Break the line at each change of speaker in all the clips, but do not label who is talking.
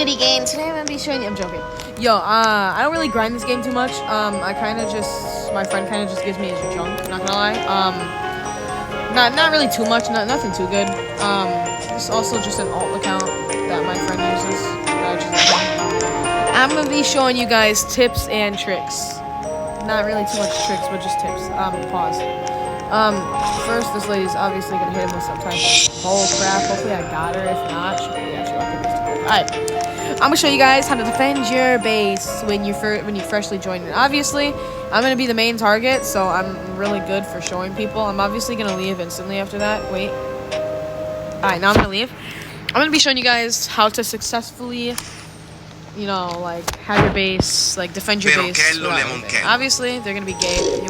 Goody Game. Today I'm gonna be showing you. I'm joking. Yo, I don't really grind this game too much. I kind of just, my friend kind of just gives me his junk. Not gonna lie. Not really too much. Nothing too good. This is also just an alt account that my friend uses. I'm gonna be showing you guys tips and tricks. Not really too much tricks, but just tips. Pause. First, this lady's obviously gonna hit him with some type of bull crap. Hopefully I got her. If not, she'll be actually lucky. Alright, I'm gonna show you guys how to defend your base when you freshly join it. Obviously, I'm gonna be the main target, so I'm really good for showing people. I'm obviously gonna leave instantly after that. Wait. Alright, now I'm gonna leave. I'm gonna be showing you guys how to successfully, you know, like, have your base, like, defend your base. Obviously, they're gonna be gay.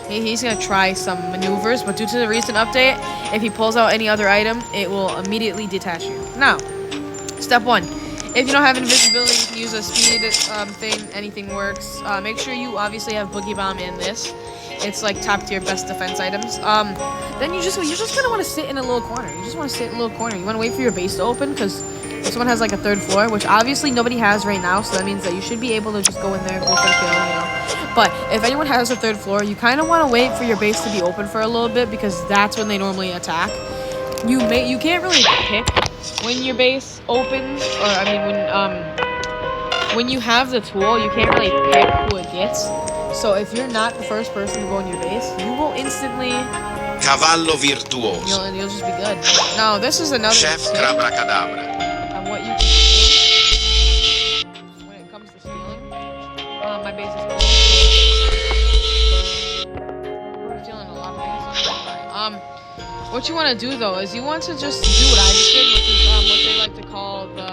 He's gonna try some maneuvers, but due to the recent update, if he pulls out any other item, it will immediately detach you. Now, step 1. If you don't have invisibility, you can use a speed thing. Anything works. Make sure you obviously have Boogie Bomb in this. It's like top tier best defense items. Then you just kind of want to sit in a little corner. You just want to sit in a little corner. You want to wait for your base to open because this one has like a 3rd floor, which obviously nobody has right now. So that means that you should be able to just go in there and go for the kill, you know. But if anyone has a 3rd floor, you kind of want to wait for your base to be open for a little bit because that's when they normally attack. You can't really pick when your base opens, or I mean when you have the tool, you can't really pick who it gets. So if you're not the first person to go in your base, you will instantly
Cavallo virtuoso.
You'll just be good. Now this is another
Chef Crabacadabra.
And what you can do when it comes to stealing. My base is cool. We're stealing a lot of things. What you want to do though is you want to just do what I just did, which is what they like to call the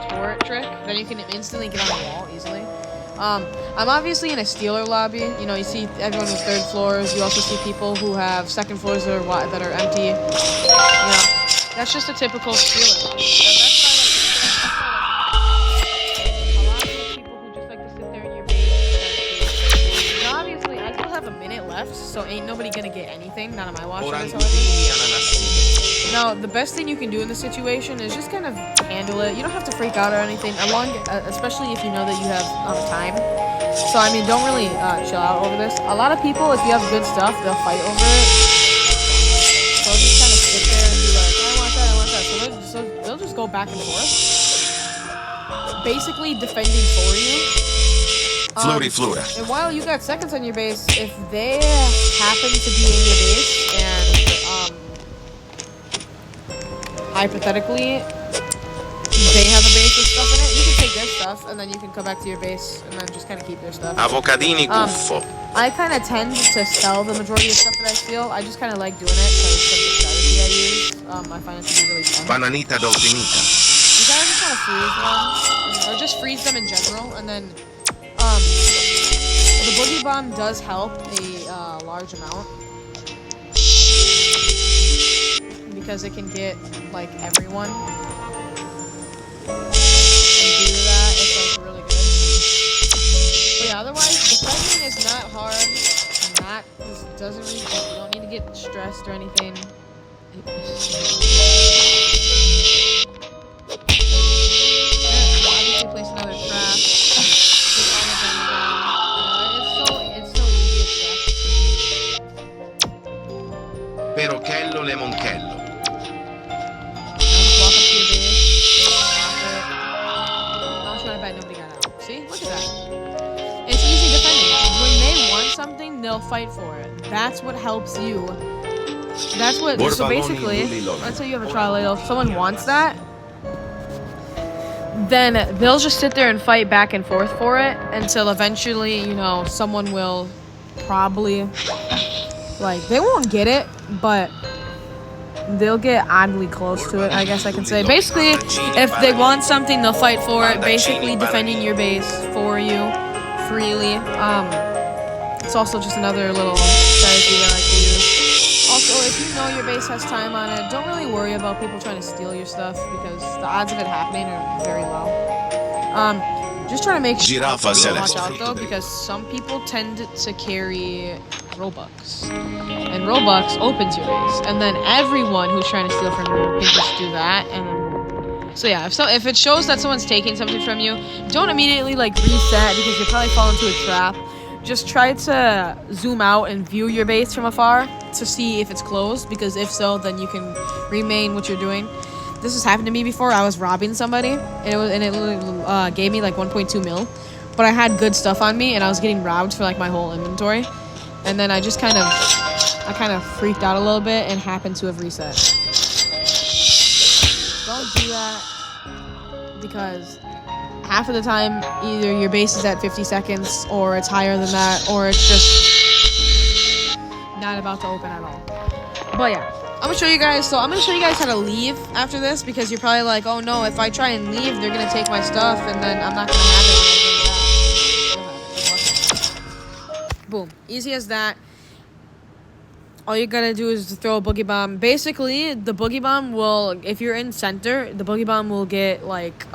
turret trick. Then you can instantly get on the wall easily. I'm obviously in a stealer lobby. You know, you see everyone with 3rd floors. You also see people who have 2nd floors that are empty. You know, that's just a typical stealer lobby. Now, obviously, I still have a minute left, so ain't nobody gonna get anything. Not on my watch. Now, the best thing you can do in this situation is just kind of handle it. You don't have to freak out or anything, especially if you know that you have time. So, I mean, don't really chill out over this. A lot of people, if you have good stuff, they'll fight over it. So just kind of sit there and be like, I want that. So they'll just go back and forth, basically defending for you.
Flora.
And while you got seconds on your base, if they happen to be in your base and hypothetically they have a base with stuff in it, you can take their stuff and then you can come back to your base and then just kind of keep their stuff.
Avocadini Guffo.
I kind of tend to sell the majority of stuff that I steal. I just kind of like doing it because of the strategy I use. I find it to be really fun.
Bananita dolcinita.
You kind of just want to freeze them, or just freeze them in general, and then the Boogie Bomb does help a large amount because it can get like everyone and do that. It's like really good. But yeah, otherwise defending is not hard. Doesn't really, you don't need to get stressed or anything. Obviously place another trap. It's so easy to stress.
Perochello Lemonchello.
Walk up to your base. Lock it. Not trying to bet nobody got out. See? Look at that. It's easy defending. When they want something, they'll fight for it. That's what helps you. That's what. So basically, let's say you have a trial. If someone wants that, then they'll just sit there and fight back and forth for it until eventually, you know, someone will probably, like, they won't get it, but they'll get oddly close to it, I guess I can say. Basically, if they want something, they'll fight for it, basically defending your base for you freely. It's also just another little strategy that I like to use. Also, if you know your base has time on it, don't really worry about people trying to steal your stuff because the odds of it happening are very low. Just try to make sure you watch out though, because some people tend to carry Robux. And Robux opens your base. And then everyone who's trying to steal from you can just do that. And then So yeah, if it shows that someone's taking something from you, don't immediately like reset because you'll probably fall into a trap. Just try to zoom out and view your base from afar to see if it's closed, because if so, then you can remain what you're doing. This has happened to me before. I was robbing somebody, and it gave me like 1.2 mil, but I had good stuff on me, and I was getting robbed for like my whole inventory, and then I kind of freaked out a little bit and happened to have reset. Don't do that, because half of the time either your base is at 50 seconds or it's higher than that, or it's just not about to open at all. But yeah, I'm gonna show you guys how to leave after this, because you're probably like, oh no, if I try and leave, they're gonna take my stuff and then I'm not gonna have it when I go back. Boom, easy as that. All you gotta do is throw a boogie bomb. Basically, the boogie bomb will, if you're in center, the boogie bomb will get like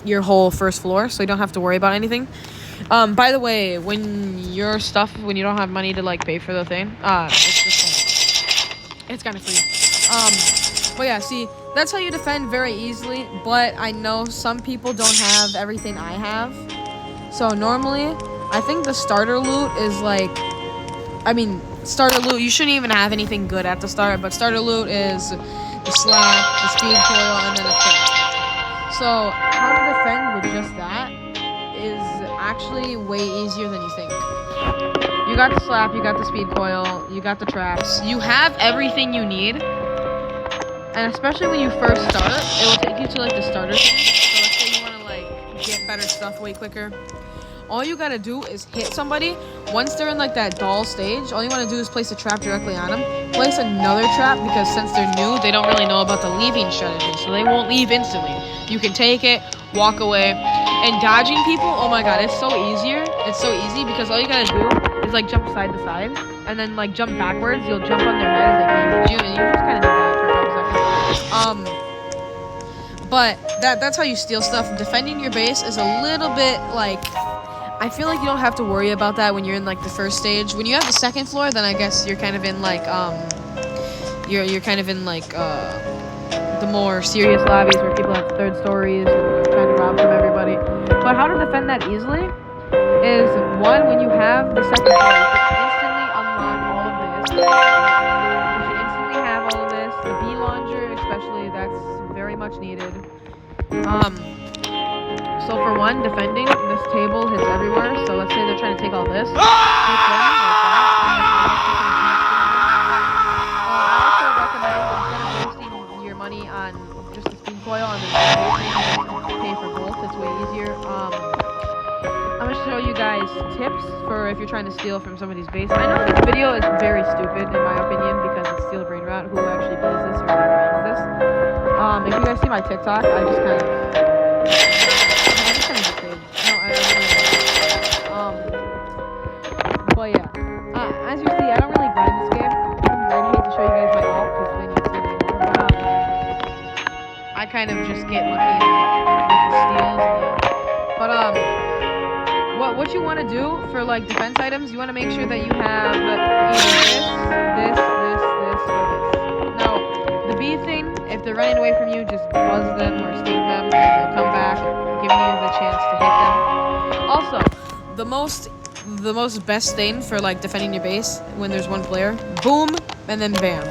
your whole first floor, so you don't have to worry about anything. By the way, when you don't have money to like pay for the thing, it's kind of free. But yeah, see, that's how you defend very easily. But I know some people don't have everything I have, so normally I think the starter loot is like, starter loot, you shouldn't even have anything good at the start, but starter loot is the slap, the speed coil, and then a trap. So how to defend with just that is actually way easier than you think. You got the slap, you got the speed coil, you got the traps. You have everything you need. And especially when you first start, it will take you to like the starter thing. So let's say you want to like get better stuff way quicker. All you gotta do is hit somebody. Once they're in like that doll stage, all you want to do is place a trap directly on them. Place another trap, because since they're new, they don't really know about the leaving strategy, so they won't leave instantly. You can take it, walk away. And dodging people, oh my god, it's so easier. It's so easy, because all you gotta do is like jump side to side, and then like jump backwards. You'll jump on their head as they come at you, and you just kind of do that for a couple seconds. But that's how you steal stuff. Defending your base is a little bit like, I feel like you don't have to worry about that when you're in like the first stage. When you have the second floor, then I guess you're kind of in like you're kind of in like the more serious lobbies where people have third stories and they're trying to rob from everybody. But how to defend that easily is, one, when you have the second floor, you can instantly unlock all of this. You should instantly have all of this. The bee launcher, especially, that's very much needed. So for one, defending, this table hits everywhere. So let's say they're trying to take all this. Hit them like that. I also recommend, instead of wasting your money on just the speed coil and then pay for both, it's way easier. I'm going to show you guys tips for if you're trying to steal from somebody's base. I know this video is very stupid in my opinion, because it's Steel Brain Rot who actually plays this or grinds this. If you guys see my TikTok, I just kind of but yeah, as you see, I don't really grind this game. I'd hate to show you guys my ult, because then you'd see me more. But I kind of just get lucky with the steals. But what you want to do for like defense items, you want to make sure that you have either this, or this. Now, the bee thing, if they're running away from you, just buzz them or sting them, and they'll come back, giving you the chance to hit them. Also, the most best thing for like defending your base when there's one player, boom, and then bam.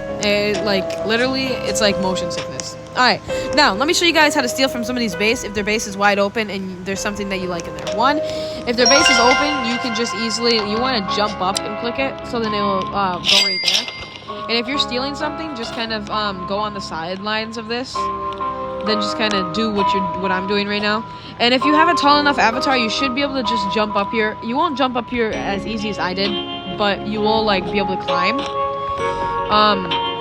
Literally, it's like motion sickness. Alright, now let me show you guys how to steal from somebody's base if their base is wide open and there's something that you like in there. One, if their base is open, you can just easily, you want to jump up and click it, so then it will go right there. And if you're stealing something, just kind of go on the sidelines of this. Then just kind of do what I'm doing right now. And if you have a tall enough avatar, you should be able to just jump up here. You won't jump up here as easy as I did, but you will like be able to climb.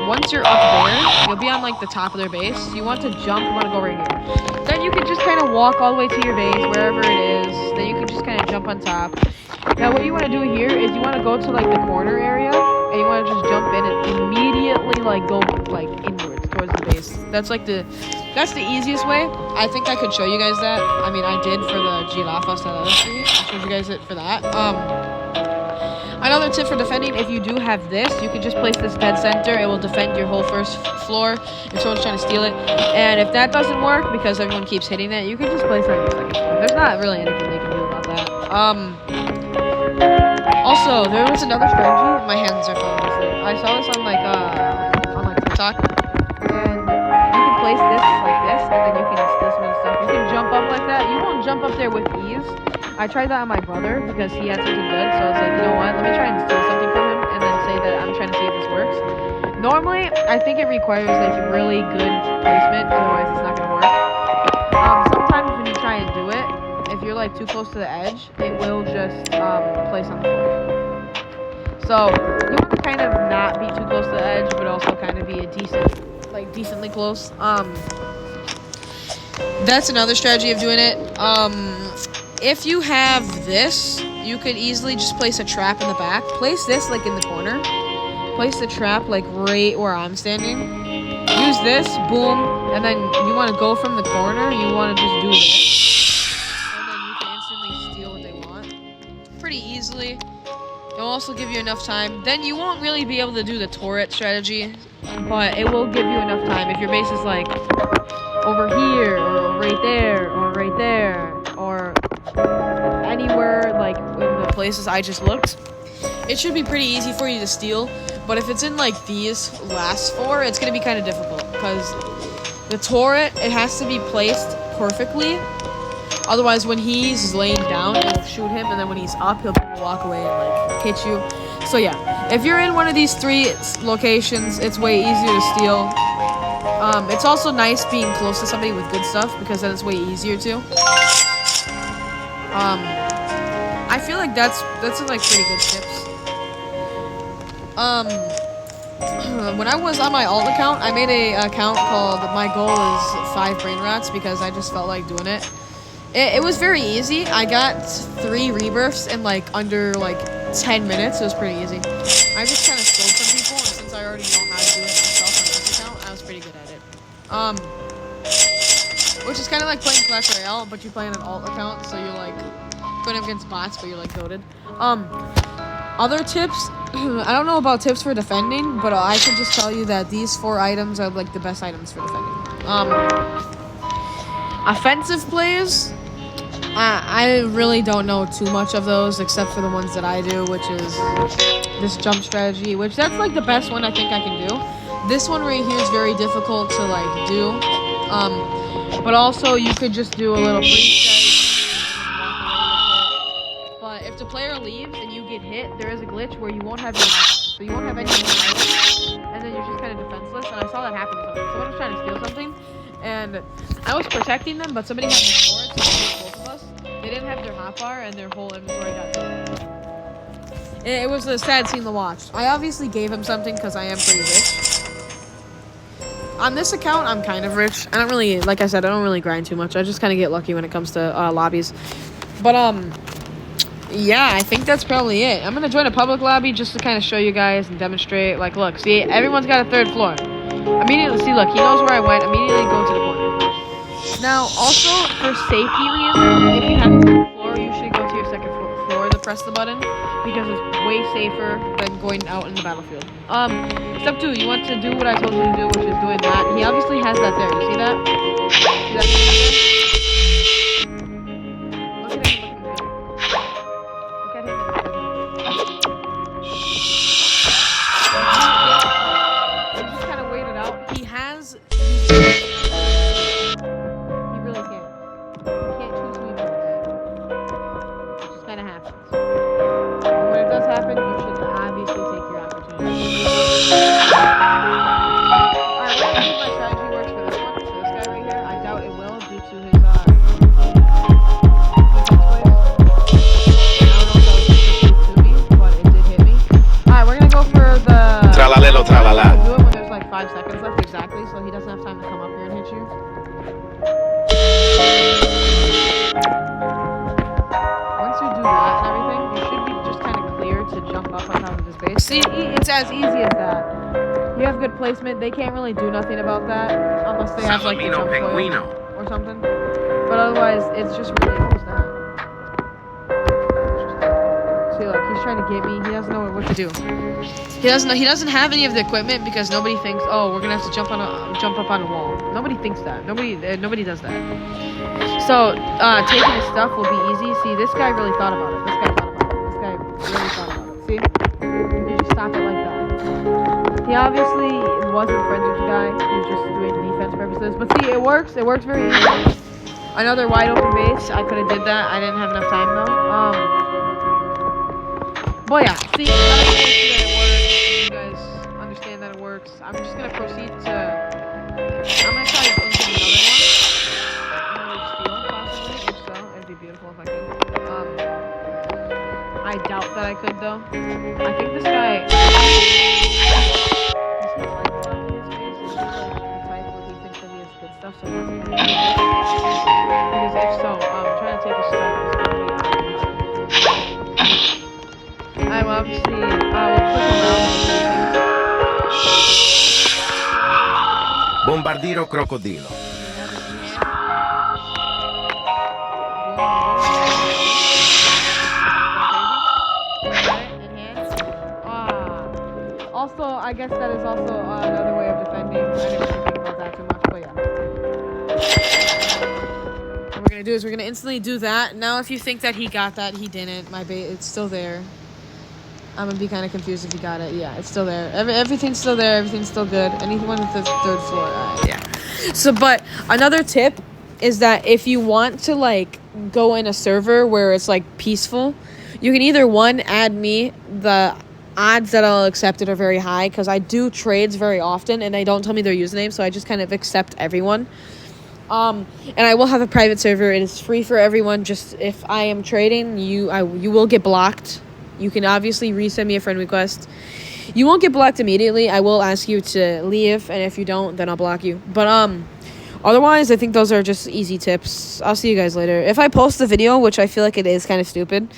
Once you're up there, you'll be on like the top of their base. You want to jump, you want to go right here. Then you can just kind of walk all the way to your base, wherever it is. Then you can just kind of jump on top. Now what you want to do here is you want to go to like the corner area, and you want to just jump in and immediately like go like inwards towards the base. That's the easiest way. I think I could show you guys that. I mean, I did for the Girafas LSD. I showed you guys it for that. Another tip for defending, if you do have this, you can just place this dead center. It will defend your whole first floor if someone's trying to steal it. And if that doesn't work, because everyone keeps hitting it, you can just place it on your second floor. There's not really anything they can do about that. Also, there was another strategy. My hands are falling asleep. I saw this on TikTok. And you can place this like this, and then you can steal some of the stuff. You can jump up like that. You won't jump up there with ease. I tried that on my brother because he had something good, so I was like, you know what, let me try and steal something from him and then say that I'm trying to see if this works. Normally, I think it requires like really good placement, otherwise it's not going to work. Sometimes when you try and do it, if you're like too close to the edge, it will just place on the floor. So, you want to kind of not be too close to the edge, but also kind of be decently close. That's another strategy of doing it. If you have this, you could easily just place a trap in the back. Place this like in the corner. Place the trap like right where I'm standing. Use this, boom, and then you want to go from the corner. You want to just do this, and then you can instantly steal what they want pretty easily. It'll also give you enough time. Then you won't really be able to do the turret strategy, but it will give you enough time. If your base is like over here, or right there, or right there, or anywhere like in the places I just looked, it should be pretty easy for you to steal. But if it's in like these last four, it's gonna be kind of difficult because the turret, it has to be placed perfectly. Otherwise, when he's laying down, it'll shoot him, and then when he's up, he'll walk away and like hit you. So yeah, if you're in one of these three locations, it's way easier to steal. It's also nice being close to somebody with good stuff because then it's way easier too. I feel like that's like pretty good tips. When I was on my alt account, I made a account called My Goal is 5 Brain Rats because I just felt like doing it. It was very easy. I got 3 rebirths in like under like 10 minutes. It was pretty easy. I just kind of stole from people, and since I already know how to do it myself on this account, I was pretty good at it. Which is kind of like playing Clash Royale, but you play on an alt account, so you're like going up against bots, but you're like goated. Other tips, I don't know about tips for defending, but I can just tell you that these 4 items are like the best items for defending. Offensive plays, I really don't know too much of those except for the ones that I do, which is this jump strategy, which that's like the best one I think I can do. This one right here is very difficult to like do, but also you could just do a little freeze strategy. But if the player leaves and you get hit, there is a glitch where you won't have your knife out. So you won't have any knife, and then you're just kind of defenseless. And I saw that happen to somebody. Someone was trying to steal something, and I was protecting them, but somebody had the sword, so they killed both of us. They didn't have their hotbar, and their whole inventory got taken. It was a sad scene to watch. I obviously gave him something because I am pretty rich. On this account, I'm kind of rich. I don't really, like I said, I don't really grind too much. I just kind of get lucky when it comes to lobbies. But, yeah, I think that's probably it. I'm going to join a public lobby just to kind of show you guys and demonstrate. Like, look, see, everyone's got a 3rd floor. Immediately, see, look, he knows where I went. Immediately go to the corner. Now, also, for safety reasons, if you have a 2nd floor, you should go to your 2nd floor to press the button, because it's way safer than going out in the battlefield. Step 2, you want to do what I told you to do, which is doing that. He obviously has that there. You see that? See that there? Look at him. Look at him. Just kind of wait it out. He has... He really can't. He can't choose who he wants. It just kind of happens. When it does happen, you should obviously take your opportunity. Alright, we're gonna see if my strategy works for this one, for this guy right here. I doubt it will due to his defense plays. I don't know if that was specific to me, but it did hit me. Alright, we're gonna go for the...
Tralalelo tralala.
Do it when there's like 5 seconds left exactly, so he doesn't have time to come up here and hit you. Once you do that and everything, you should be just kind of clear to jump up on top of his base. See, it's as easy as that. You have good placement. They can't really do nothing about that unless they have like the jump coil or something. But otherwise, it's just really almost that. See, look, He's trying to get me. He doesn't know what to do. He doesn't know. He doesn't have any of the equipment because nobody thinks, oh, we're gonna have to jump up on a wall. Nobody thinks that. Nobody does that. So taking his stuff will be easy. See, this guy really thought about it. This guy really thought about it. See, you just stop it like that. He obviously wasn't friends with the guy. He was just doing defense purposes. But see, it works. It works very easily. Another wide open base. I could have did that. I didn't have enough time though. But yeah, see, you guys understand that it works. I'm just gonna proceed to. I'm gonna try to into another one. Another steal, possibly. If so, it'd be beautiful if I could. I doubt that I could though. I think this guy. Stuff, so because if so, I'm trying to take a step. I'm obviously will click around.
Bombardiro crocodilo.
Also, I guess that is also another way of defending. I didn't really think about that too much, but yeah. What we're gonna do is we're gonna instantly do that. Now, if you think that he got that, he didn't. My bait, it's still there. I'm gonna be kind of confused if he got it. Yeah, it's still there. Everything's still there. Everything's still good. Anyone with the third floor, yeah. So, but another tip is that if you want to like go in a server where it's like peaceful, you can either add me. The odds that I'll accept it are very high because I do trades very often and they don't tell me their username, so I just kind of accept everyone. And I will have a private server. It is free for everyone. Just if I am trading, you will get blocked. You can obviously resend me a friend request. You won't get blocked immediately. I will ask you to leave, and if you don't, then I'll block you. But otherwise, I think those are just easy tips. I'll see you guys later. If I post the video, which I feel like it is kind of stupid,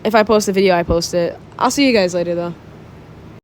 if I post the video, I post it. I'll see you guys later, though.